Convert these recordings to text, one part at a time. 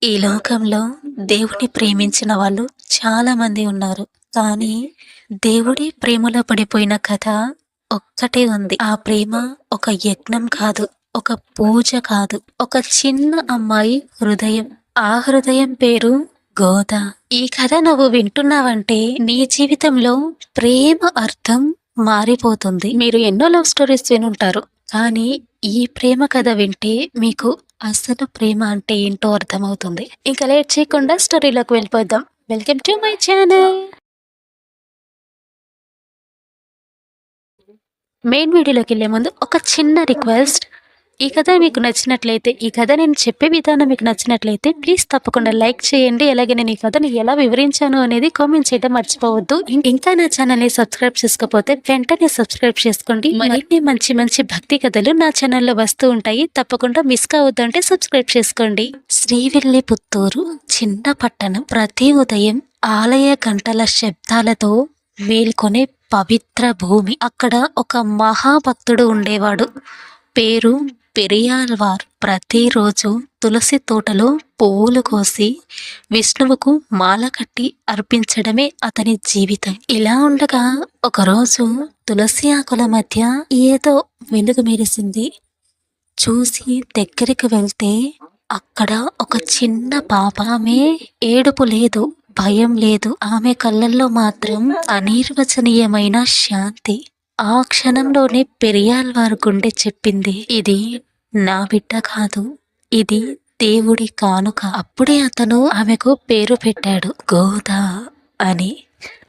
ఈ లోకంలో దేవుడిని ప్రేమించిన వాళ్ళు చాలా మంది ఉన్నారు. కానీ దేవుడి ప్రేమలో పడిపోయిన కథ ఒక్కటే ఉంది. ఆ ప్రేమ ఒక యజ్ఞం కాదు, ఒక పూజ కాదు, ఒక చిన్న అమ్మాయి హృదయం. ఆ హృదయం పేరు గోద. ఈ కథ నువ్వు వింటున్నావంటే నీ జీవితంలో ప్రేమ అర్థం మారిపోతుంది. మీరు ఎన్నో లవ్ స్టోరీస్ వినుంటారు, కానీ ఈ ప్రేమ కథ వింటే మీకు అసలు ప్రేమ అంటే ఏంటో అర్థమవుతుంది. ఇంకా లేట్ చేయకుండా స్టోరీలోకి వెళ్ళిపోద్దాం. Welcome to my channel. Main వీడియోలోకి వెళ్ళే ముందు ఒక చిన్న రిక్వెస్ట్. ఈ కథ మీకు నచ్చినట్లయితే, ఈ కథ నేను చెప్పే విధానం మీకు నచ్చినట్లయితే ప్లీజ్ తప్పకుండా లైక్ చేయండి. అలాగే నేను ఈ కథను ఎలా వివరించాను అనేది కామెంట్ చేయడం మర్చిపోవద్దు. ఇంకా నా ఛానల్ని సబ్స్క్రైబ్ చేసుకోకపోతే వెంటనే సబ్స్క్రైబ్ చేసుకోండి. మరిన్ని మంచి మంచి భక్తి కథలు నా ఛానల్లో వస్తూ ఉంటాయి. తప్పకుండా మిస్ కావద్దంటే సబ్స్క్రైబ్ చేసుకోండి. శ్రీవిల్లిపుత్తూరు చిన్న పట్టణం. ప్రతి ఉదయం ఆలయ గంటల శబ్దాలతో మేల్కొనే పవిత్ర భూమి. అక్కడ ఒక మహాభక్తుడు ఉండేవాడు. పేరు పెరియాళ్వార్. ప్రతిరోజు తులసి తోటలో పువ్వులు కోసి విష్ణువుకు మాల కట్టి అర్పించడమే అతని జీవితం. ఇలా ఉండగా ఒకరోజు తులసి ఆకుల మధ్య ఏదో వెలుగు మెరిసింది. చూసి దగ్గరికి వెళ్తే అక్కడ ఒక చిన్న పాప. ఆమె ఏడుపు లేదు, భయం లేదు. ఆమె కళ్ళల్లో మాత్రం అనిర్వచనీయమైన శాంతి. ఆ క్షణంలోనే పెరియాళ్వార్ గుండె చెప్పింది, ఇది నా బిడ్డ కాదు, ఇది దేవుడి కానుక. అప్పుడే అతను ఆమెకు పేరు పెట్టాడు, గోదా అని.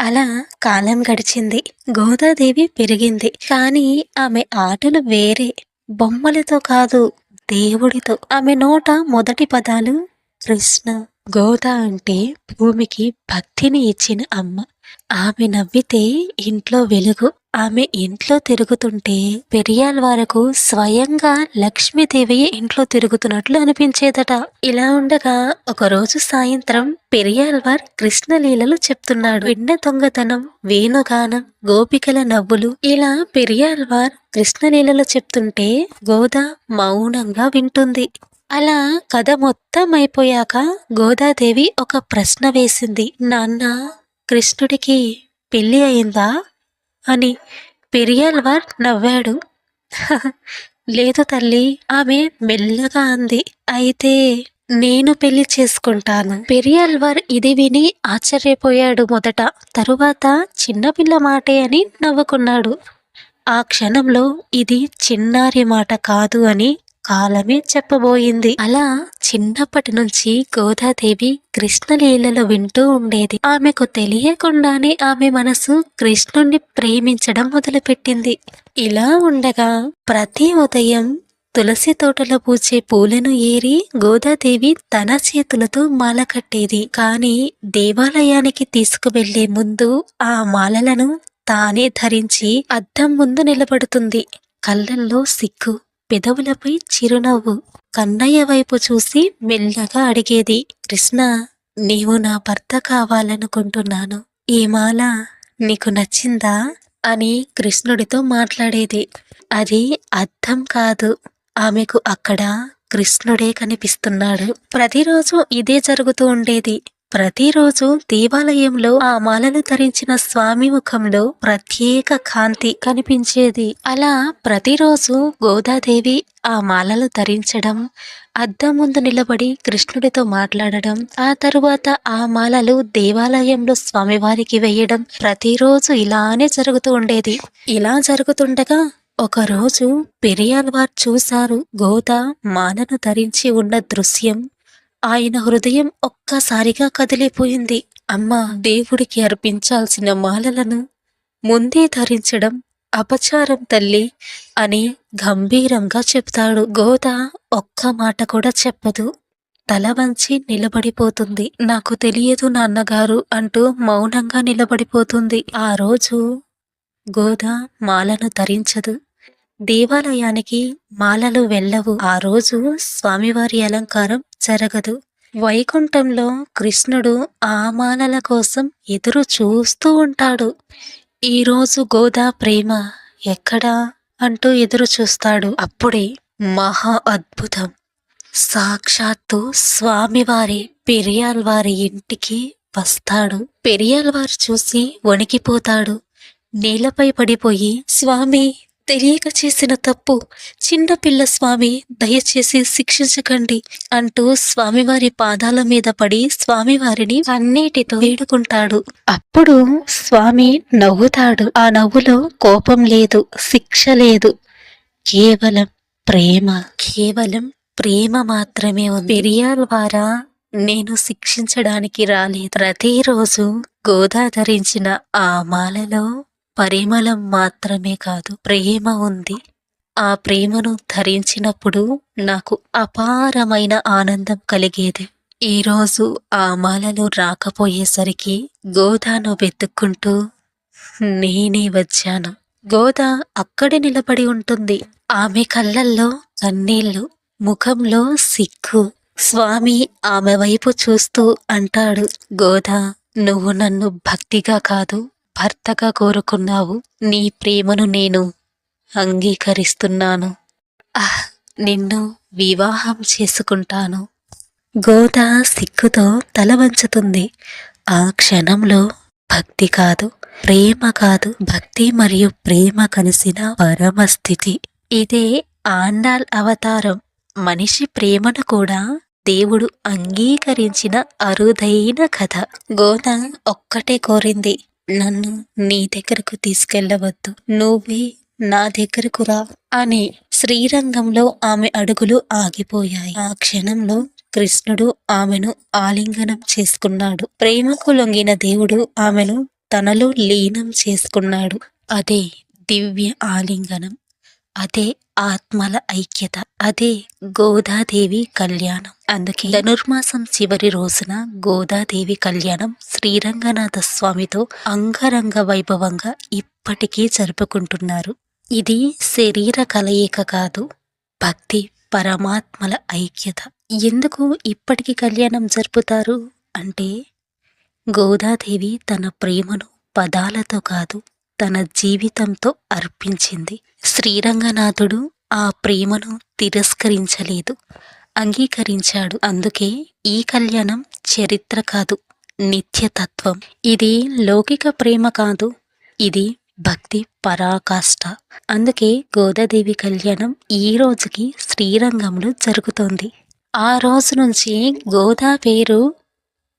అలా కాలం గడిచింది. గోదాదేవి పెరిగింది. కానీ ఆమె ఆటలు వేరే. బొమ్మలతో కాదు, దేవుడితో. ఆమె నోట మొదటి పదాలు కృష్ణ. గోద అంటే భూమికి భక్తిని ఇచ్చిన అమ్మ. ఆమె నవ్వితే ఇంట్లో వెలుగు. ఆమె ఇంట్లో తిరుగుతుంటే పెరియాళ్వారకు స్వయంగా లక్ష్మీదేవి ఇంట్లో తిరుగుతున్నట్లు అనిపించేదట. ఇలా ఉండగా ఒకరోజు సాయంత్రం పెరియాళ్వార్ కృష్ణలీలలు చెప్తున్నాడు. విన్న దొంగతనం, వేణుగానం, గోపికల నవ్వులు. ఇలా పెరియాళ్వార్ కృష్ణలీలలు చెప్తుంటే గోద మౌనంగా వింటుంది. అలా కథ మొత్తం అయిపోయాక గోదాదేవి ఒక ప్రశ్న వేసింది, నాన్న, కృష్ణుడికి పెళ్లి అయిందా అని. పెరియాళ్వార్ నవ్వాడు. లేదు తల్లి, ఆమె మెల్లగా అంది. అయితే నేను పెళ్లి చేసుకుంటాను. పెరియాళ్వార్ ఇది విని ఆశ్చర్యపోయాడు మొదట. తరువాత చిన్నపిల్ల మాటే అని నవ్వుకున్నాడు. ఆ క్షణంలో ఇది చిన్నారి మాట కాదు అని కాలమే చెప్పబోయింది. అలా చిన్నప్పటి నుంచి గోదాదేవి కృష్ణలీలలో వింటూ ఉండేది. ఆమెకు తెలియకుండానే ఆమె మనసు కృష్ణుణ్ణి ప్రేమించడం మొదలుపెట్టింది. ఇలా ఉండగా ప్రతి ఉదయం తులసి తోటలో పూచే పూలను ఏరి గోదాదేవి తన చేతులతో మాల కట్టేది. కానీ దేవాలయానికి తీసుకువెళ్లే ముందు ఆ మాలలను తానే ధరించి అద్దం ముందు నిలబడుతుంది. కళ్ళల్లో సిగ్గు, పెదవులపై చిరునవ్వు. కన్నయ్య వైపు చూసి మెల్లగా అడిగేది, కృష్ణ, నీవు నా భర్త కావాలనుకుంటున్నాను. ఈ మాల నీకు నచ్చిందా అని కృష్ణుడితో మాట్లాడేది. అది అర్థం కాదు, ఆమెకు అక్కడ కృష్ణుడే కనిపిస్తున్నాడు. ప్రతిరోజు ఇదే జరుగుతూ ఉండేది. ప్రతిరోజు దేవాలయంలో ఆ మాలను ధరించిన స్వామి ముఖంలో ప్రత్యేక కాంతి కనిపించేది. అలా ప్రతిరోజు గోదాదేవి ఆ మాలలు ధరించడం, అద్దం ముందు నిలబడి కృష్ణుడితో మాట్లాడడం, ఆ తరువాత ఆ మాలలు దేవాలయంలో స్వామివారికి వేయడం ప్రతిరోజు ఇలానే జరుగుతూ ఉండేది. ఇలా జరుగుతుండగా ఒకరోజు పెరియాళ్వార్ చూశారు గోదా మాలను ధరించి ఉన్న దృశ్యం. ఆయన హృదయం ఒక్కసారిగా కదిలిపోయింది. అమ్మా, దేవుడికి అర్పించాల్సిన మాలలను ముందే ధరించడం అపచారం తల్లి అని గంభీరంగా చెప్తాడు. గోద ఒక్క మాట కూడా చెప్పదు. తల వంచి నిలబడిపోతుంది. నాకు తెలియదు నాన్నగారు అంటూ మౌనంగా నిలబడిపోతుంది. ఆ రోజు గోద మాలను ధరించదు. దేవాలయానికి మాలలు వెళ్ళవు. ఆ రోజు స్వామివారి అలంకారం జరగదు. వైకుంఠంలో కృష్ణుడు ఆ మాలల కోసం ఎదురు చూస్తూ ఉంటాడు. ఈరోజు గోదా ప్రేమ ఎక్కడా అంటూ ఎదురు చూస్తాడు. అప్పుడే మహా అద్భుతం. సాక్షాత్తు స్వామివారి పెరియాళ్వారి ఇంటికి వస్తాడు. పెరియాళ్వారు చూసి వణికిపోతాడు. నేలపై పడిపోయి, స్వామి, తెలియక చేసిన తప్పు, చిన్నపిల్ల స్వామి, దయచేసి శిక్షించకండి అంటూ స్వామివారి పాదాల మీద పడి స్వామివారిని అన్నిటితో వేడుకుంటాడు. అప్పుడు స్వామి నవ్వుతాడు. ఆ నవ్వులో కోపం లేదు, శిక్ష లేదు, కేవలం ప్రేమ, కేవలం ప్రేమ మాత్రమే ఉంది. పెరియాళ్వారా, నేను శిక్షించడానికి రాలేదు. ప్రతిరోజు గోదా ధరించిన ఆ మాలలో పరిమళం మాత్రమే కాదు, ప్రేమ ఉంది. ఆ ప్రేమను ధరించినప్పుడు నాకు అపారమైన ఆనందం కలిగేది. ఈరోజు ఆ మాలలో రాకపోయేసరికి గోదాను వెతుక్కుంటూ నేనే వచ్చాను. గోదా అక్కడే నిలబడి ఉంటుంది. ఆమె కళ్ళల్లో కన్నీళ్లు, ముఖంలో సిగ్గు. స్వామి ఆమె వైపు చూస్తూ అంటాడు, గోదా, నువ్వు నన్ను భక్తిగా కాదు, భర్తగా కోరుకున్నావు. నీ ప్రేమను నేను అంగీకరిస్తున్నాను. నిన్ను వివాహం చేసుకుంటాను. గోదా సిగ్గుతో తల వంచుతుంది. ఆ క్షణంలో భక్తి కాదు, ప్రేమ కాదు, భక్తి మరియు ప్రేమ కలిసిన పరమస్థితి. ఇదే ఆండాళ్ అవతారం. మనిషి ప్రేమను కూడా దేవుడు అంగీకరించిన అరుదైన కథ. గోదా ఒక్కటే కోరింది, నన్ను నీ దగ్గరకు తీసుకెళ్లవద్దు, నువ్వే నా దగ్గరకు రా అని. శ్రీరంగంలో ఆమె అడుగులు ఆగిపోయాయి. ఆ క్షణంలో కృష్ణుడు ఆమెను ఆలింగనం చేసుకున్నాడు. ప్రేమకు లొంగిన దేవుడు ఆమెను తనలో లీనం చేసుకున్నాడు. అదే దివ్య ఆలింగనం, అదే ఆత్మల ఐక్యత, అదే గోదాదేవి కళ్యాణం. అందుకే ధనుర్మాసం చివరి రోజున గోదాదేవి కళ్యాణం శ్రీరంగనాథ స్వామితో అంగరంగ వైభవంగా ఇప్పటికీ జరుపుకుంటున్నారు. ఇది శరీర కలయిక కాదు, భక్తి, పరమాత్మల ఐక్యత. ఎందుకు ఇప్పటికీ కళ్యాణం జరుపుతారు అంటే, గోదాదేవి తన ప్రేమను పదాలతో కాదు, తన జీవితంతో అర్పించింది. శ్రీరంగనాథుడు ఆ ప్రేమను తిరస్కరించలేదు, అంగీకరించాడు. అందుకే ఈ కళ్యాణం చరిత్ర కాదు, నిత్యతత్వం. ఇది లౌకిక ప్రేమ కాదు, ఇది భక్తి పరాకాష్ఠ. అందుకే గోదాదేవి కళ్యాణం ఈ రోజుకి శ్రీరంగంలో జరుగుతోంది. ఆ రోజు నుంచి గోదా పేరు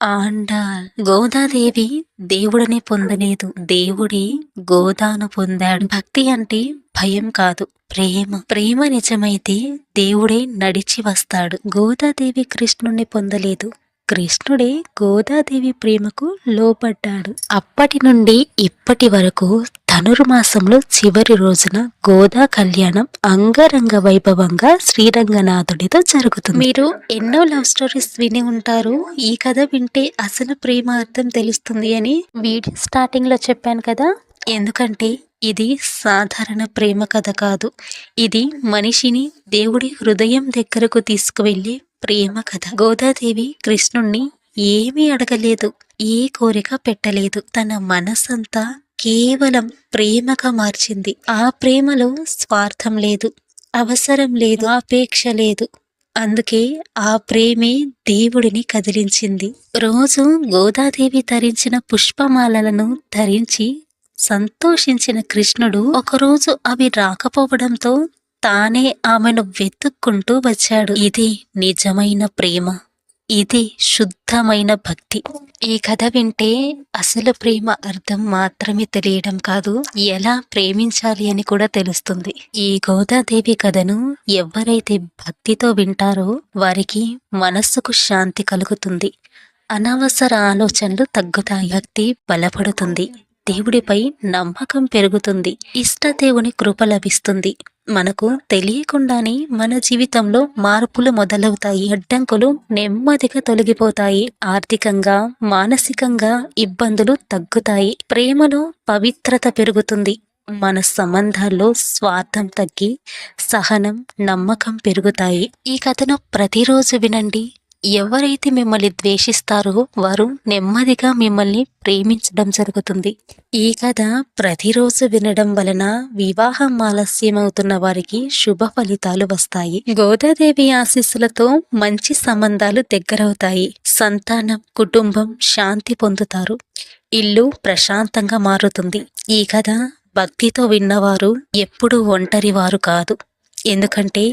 ఆండాళ్. గోదాదేవి దేవుడిని పొందలేదు, దేవుడే గోదాను పొందాడు. భక్తి అంటే భయం కాదు, ప్రేమ. ప్రేమ నిజమైతే దేవుడే నడిచి వస్తాడు. గోదాదేవి కృష్ణుణ్ణి పొందలేదు, కృష్ణుడే గోదాదేవి ప్రేమకు లోబడ్డాడు. అప్పటి నుండి ఇప్పటి వరకు ధనుర్మాసంలో చివరి రోజున గోదా కళ్యాణం అంగరంగ వైభవంగా శ్రీరంగనాథుడితో జరుగుతుంది. మీరు ఎన్నో లవ్ స్టోరీస్ విని ఉంటారు. ఈ కథ వింటే అసలు ప్రేమ అర్థం తెలుస్తుంది అని వీడియో స్టార్టింగ్ లో చెప్పాను కదా. ఎందుకంటే ఇది సాధారణ ప్రేమ కథ కాదు, ఇది మనిషిని దేవుడి హృదయం దగ్గరకు తీసుకువెళ్ళే ప్రేమ కథ. గోదాదేవి కృష్ణుణ్ణి ఏమీ అడగలేదు, ఏ కోరిక పెట్టలేదు. తన మనసంతా కేవలం ప్రేమగా మార్చింది. ఆ ప్రేమలో స్వార్థం లేదు, అవసరం లేదు, ఆపేక్ష లేదు. అందుకే ఆ ప్రేమే దేవుడిని కదిలించింది. రోజు గోదాదేవి ధరించిన పుష్పమాలలను ధరించి సంతోషించిన కృష్ణుడు ఒకరోజు అవి రాకపోవడంతో తానే ఆమెను వెతుక్కుంటూ వచ్చాడు. ఇది నిజమైన ప్రేమ, ఇది శుద్ధమైన భక్తి. ఈ కథ వింటే అసలు ప్రేమ అర్థం మాత్రమే తెలియడం కాదు, ఎలా ప్రేమించాలి అని కూడా తెలుస్తుంది. ఈ గోదాదేవి కథను ఎవరైతే భక్తితో వింటారో వారికి మనస్సుకు శాంతి కలుగుతుంది, అనవసర ఆలోచనలు తగ్గుతాయి, భక్తి బలపడుతుంది, దేవుడిపై నమ్మకం పెరుగుతుంది, ఇష్టదేవుని కృప లభిస్తుంది. మనకు తెలియకుండానే మన జీవితంలో మార్పులు మొదలవుతాయి, అడ్డంకులు నెమ్మదిగా తొలగిపోతాయి, ఆర్థికంగా, మానసికంగా ఇబ్బందులు తగ్గుతాయి, ప్రేమలో పవిత్రత పెరుగుతుంది, మన సంబంధాల్లో స్వార్థం తగ్గి సహనం, నమ్మకం పెరుగుతాయి. ఈ కథను ప్రతిరోజు వినండి, ఎవరైతే మిమ్మల్ని ద్వేషిస్తారో వారు నెమ్మదిగా మిమ్మల్ని ప్రేమించడం జరుగుతుంది. ఈ కథ ప్రతిరోజు వినడం వలన వివాహం ఆలస్యమవుతున్న వారికి శుభ ఫలితాలు వస్తాయి. గోదాదేవి ఆశీస్సులతో మంచి సంబంధాలు దగ్గరవుతాయి. సంతానం, కుటుంబం శాంతి పొందుతారు. ఇల్లు ప్రశాంతంగా మారుతుంది. ఈ కథ భక్తితో విన్నవారు ఎప్పుడూ ఒంటరి వారు కాదు. ఎందుకంటే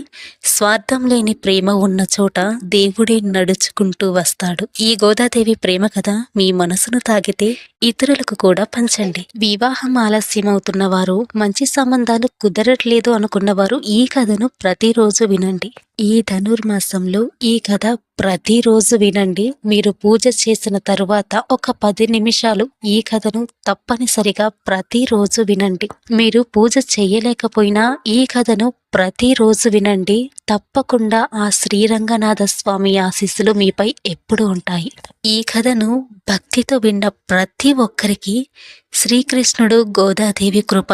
స్వార్థం లేని ప్రేమ ఉన్న చోట దేవుడే నడుచుకుంటూ వస్తాడు. ఈ గోదాదేవి ప్రేమ కథ మీ మనసును తాకితే ఇతరులకు కూడా పంచండి. వివాహం ఆలస్యమవుతున్న వారు, మంచి సంబంధాలు కుదరట్లేదు అనుకున్నవారు ఈ కథను ప్రతిరోజు వినండి. ఈ ధనుర్మాసంలో ఈ కథ ప్రతిరోజు వినండి. మీరు పూజ చేసిన తరువాత ఒక 10 నిమిషాలు ఈ కథను తప్పనిసరిగా ప్రతిరోజు వినండి. మీరు పూజ చేయలేకపోయినా ఈ కథను ప్రతిరోజు వినండి. తప్పకుండా ఆ శ్రీరంగనాథ స్వామి ఆశీస్సులు మీపై ఎప్పుడు ఉంటాయి. ఈ కథను భక్తితో విన్న ప్రతి ఒక్కరికి శ్రీకృష్ణుడు, గోదాదేవి కృప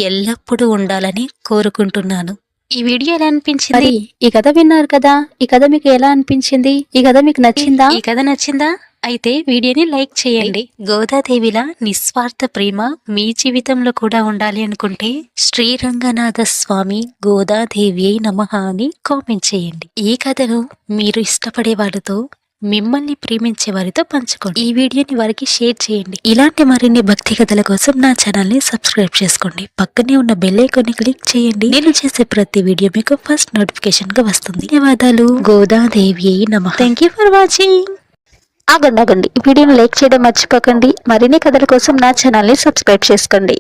ఎల్లప్పుడూ ఉండాలని కోరుకుంటున్నాను. ఈ వీడియో ఎలా అనిపించింది? ఈ కథ విన్నారు కదా, ఈ కథ మీకు ఎలా అనిపించింది? ఈ కథ మీకు నచ్చిందా? ఈ కథ నచ్చిందా? అయితే వీడియోని లైక్ చేయండి. గోదాదేవిలా నిస్వార్థ ప్రేమ మీ జీవితంలో కూడా ఉండాలి అనుకుంటే శ్రీరంగనాథ స్వామి గోదాదేవి నమః అని కామెంట్ చేయండి. ఈ కథను మీరు ఇష్టపడే వాళ్ళతో, మిమ్మల్ని ప్రేమించే వారితో పంచుకోండి. ఈ వీడియోని వారికి షేర్ చేయండి. ఇలాంటి మరిన్ని భక్తి కథల కోసం నా ఛానల్ ని సబ్స్క్రైబ్ చేసుకోండి. పక్కనే ఉన్న బెల్ ఐకాన్ ని క్లిక్ చేయండి. నేను చేసే ప్రతి వీడియో మీకు ఫస్ట్ నోటిఫికేషన్ గా వస్తుంది. ధన్యవాదాలు. గోదాదేవి నమః. Thank you for watching. ఆగండి, ఈ వీడియోని లైక్ చేయడం మర్చిపోకండి. మరిన్ని కథల కోసం నా ఛానల్ ని సబ్స్క్రైబ్ చేసుకోండి.